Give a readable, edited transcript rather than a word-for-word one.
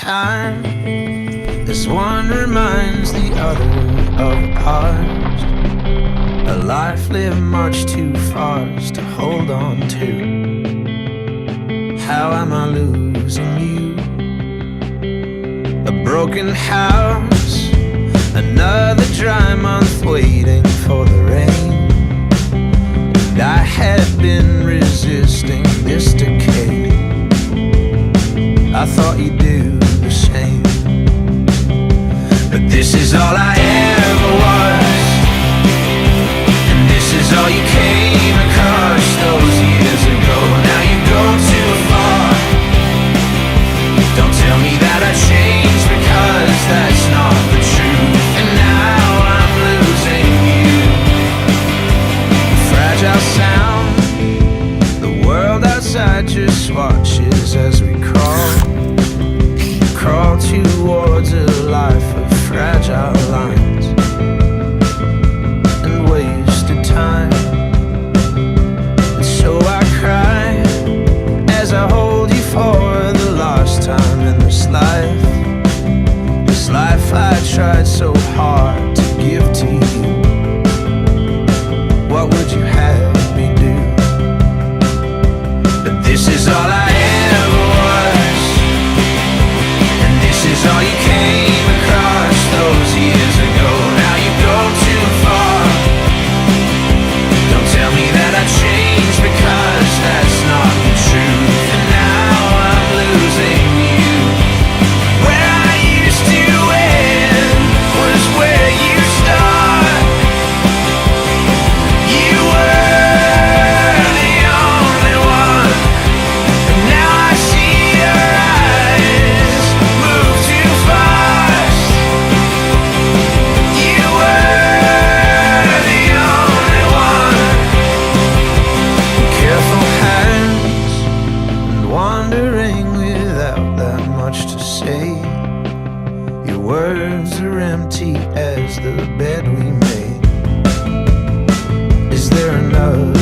time as one reminds the other of the past, a life lived much too fast to hold on to. How am I losing you? A broken house, another dry month waiting for the rain. And I had been resisting this decay. I thought you'd do the same, but this is all I ever was, and this is all you came across those years ago. Now you go too far. Don't tell me that I changed, because that's not the truth. And now I'm losing you. Fragile sound, the world outside just watches as we crawl towards a life of fragile lines and wasted time. And so I cry as I hold you for the last time in this life I tried so hard to give to you. What would you have me do? But this is all I ever was, and this is all you came across those years ago. Now you go too far. Don't tell me that I changed, because that's not the truth. And now I'm losing you. Where I used to end was where you start. You were the only one, and now I see your eyes move too fast. You were the only one. Careful hands and wandering without that much to say. Your words are empty as the bed we made. Is there another